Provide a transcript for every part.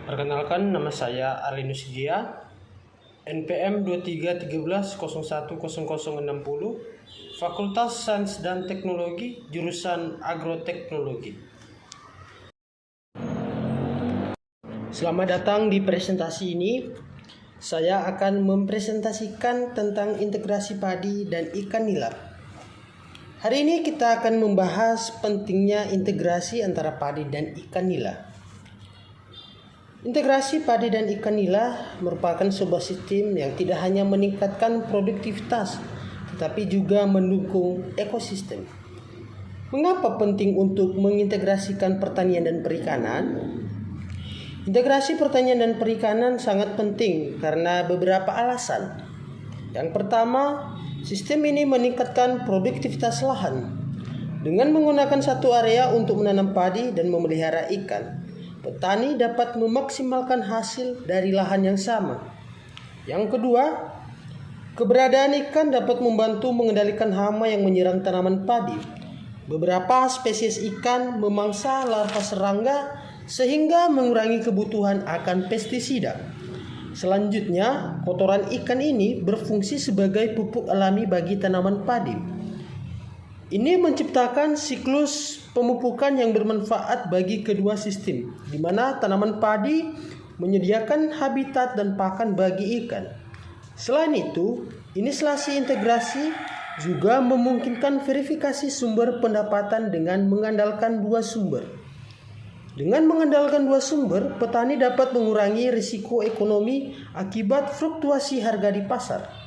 Perkenalkan, nama saya Arlinus Gia, NPM 2313010060, Fakultas Sains dan Teknologi, jurusan Agroteknologi. Selamat datang di presentasi ini. Saya akan mempresentasikan tentang integrasi padi dan ikan nila. Hari ini kita akan membahas pentingnya integrasi antara padi dan ikan nila. Integrasi padi dan ikan nila merupakan sebuah sistem yang tidak hanya meningkatkan produktivitas, tetapi juga mendukung ekosistem. Mengapa penting untuk mengintegrasikan pertanian dan perikanan? Integrasi pertanian dan perikanan sangat penting karena beberapa alasan. Yang pertama, sistem ini meningkatkan produktivitas lahan. Dengan menggunakan satu area untuk menanam padi dan memelihara ikan, petani dapat memaksimalkan hasil dari lahan yang sama. Yang kedua, keberadaan ikan dapat membantu mengendalikan hama yang menyerang tanaman padi. Beberapa spesies ikan memangsa larva serangga sehingga mengurangi kebutuhan akan pestisida. Selanjutnya, kotoran ikan ini berfungsi sebagai pupuk alami bagi tanaman padi. Ini menciptakan siklus pemupukan yang bermanfaat bagi kedua sistem, di mana tanaman padi menyediakan habitat dan pakan bagi ikan. Selain itu, instalasi integrasi juga memungkinkan verifikasi sumber pendapatan dengan mengandalkan dua sumber. Dengan mengandalkan dua sumber, petani dapat mengurangi risiko ekonomi akibat fluktuasi harga di pasar.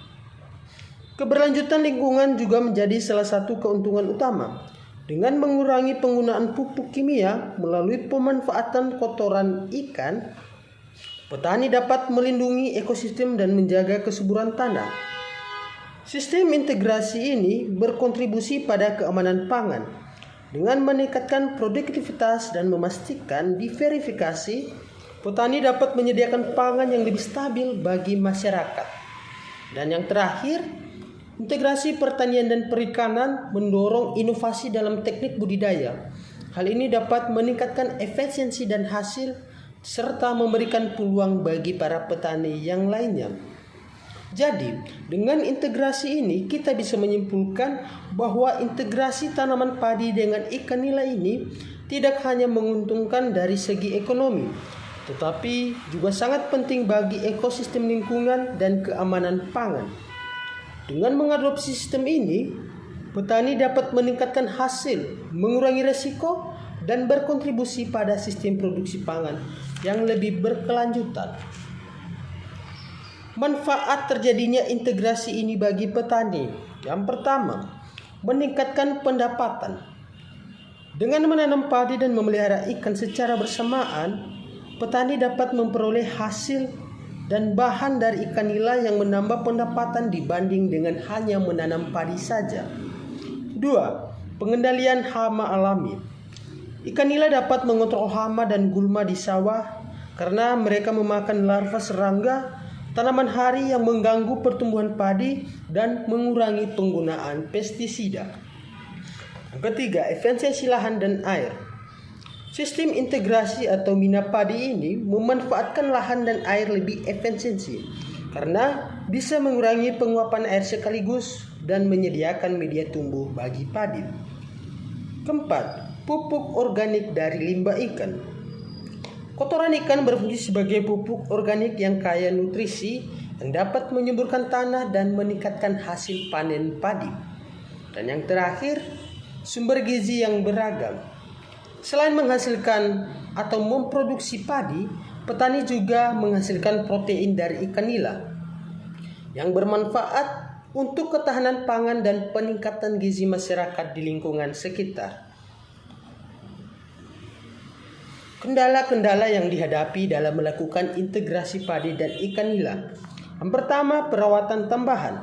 Keberlanjutan lingkungan juga menjadi salah satu keuntungan utama. Dengan mengurangi penggunaan pupuk kimia melalui pemanfaatan kotoran ikan, petani dapat melindungi ekosistem dan menjaga kesuburan tanah. Sistem integrasi ini berkontribusi pada keamanan pangan. Dengan meningkatkan produktivitas dan memastikan diverifikasi, petani dapat menyediakan pangan yang lebih stabil bagi masyarakat. Dan yang terakhir, integrasi pertanian dan perikanan mendorong inovasi dalam teknik budidaya. Hal ini dapat meningkatkan efisiensi dan hasil, serta memberikan peluang bagi para petani yang lainnya. Jadi, dengan integrasi ini kita bisa menyimpulkan bahwa integrasi tanaman padi dengan ikan nila ini tidak hanya menguntungkan dari segi ekonomi, tetapi juga sangat penting bagi ekosistem lingkungan dan keamanan pangan. Dengan mengadopsi sistem ini, petani dapat meningkatkan hasil, mengurangi risiko, dan berkontribusi pada sistem produksi pangan yang lebih berkelanjutan. Manfaat terjadinya integrasi ini bagi petani. Yang pertama, meningkatkan pendapatan. Dengan menanam padi dan memelihara ikan secara bersamaan, petani dapat memperoleh hasil dan bahan dari ikan nila yang menambah pendapatan dibanding dengan hanya menanam padi saja. 2. Pengendalian hama alami. Ikan nila dapat mengontrol hama dan gulma di sawah karena mereka memakan larva serangga, tanaman hari yang mengganggu pertumbuhan padi dan mengurangi penggunaan pestisida. Yang ketiga, efisiensi lahan dan air. Sistem integrasi atau mina padi ini memanfaatkan lahan dan air lebih efisiensi karena bisa mengurangi penguapan air sekaligus dan menyediakan media tumbuh bagi padi. Keempat, pupuk organik dari limbah ikan. Kotoran ikan berfungsi sebagai pupuk organik yang kaya nutrisi yang dapat menyuburkan tanah dan meningkatkan hasil panen padi. Dan yang terakhir, sumber gizi yang beragam. Selain menghasilkan atau memproduksi padi, petani juga menghasilkan protein dari ikan nila yang bermanfaat untuk ketahanan pangan dan peningkatan gizi masyarakat di lingkungan sekitar. Kendala-kendala yang dihadapi dalam melakukan integrasi padi dan ikan nila. Yang pertama, perawatan tambahan.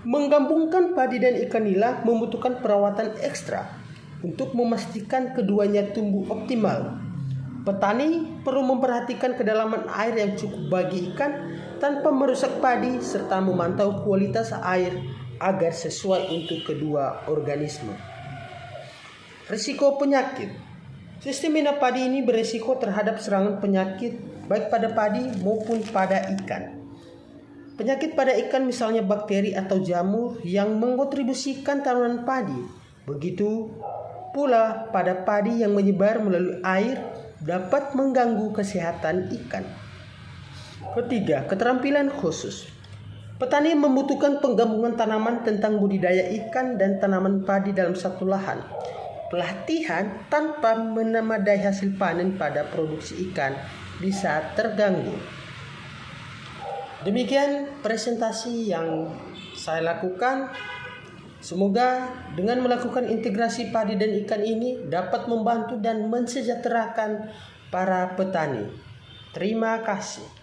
Menggabungkan padi dan ikan nila membutuhkan perawatan ekstra untuk memastikan keduanya tumbuh optimal. Petani perlu memperhatikan kedalaman air yang cukup bagi ikan tanpa merusak padi serta memantau kualitas air agar sesuai untuk kedua organisme. Risiko penyakit. Sistem minyak padi ini beresiko terhadap serangan penyakit baik pada padi maupun pada ikan. Penyakit pada ikan misalnya bakteri atau jamur yang mengontribusikan tanaman padi. Begitu pula pada padi yang menyebar melalui air dapat mengganggu kesehatan ikan. Ketiga, keterampilan khusus. Petani membutuhkan penggabungan tanaman tentang budidaya ikan dan tanaman padi dalam satu lahan. Pelatihan tanpa memadai hasil panen pada produksi ikan bisa terganggu. Demikian presentasi yang saya lakukan. Semoga dengan melakukan integrasi padi dan ikan ini dapat membantu dan mensejahterakan para petani. Terima kasih.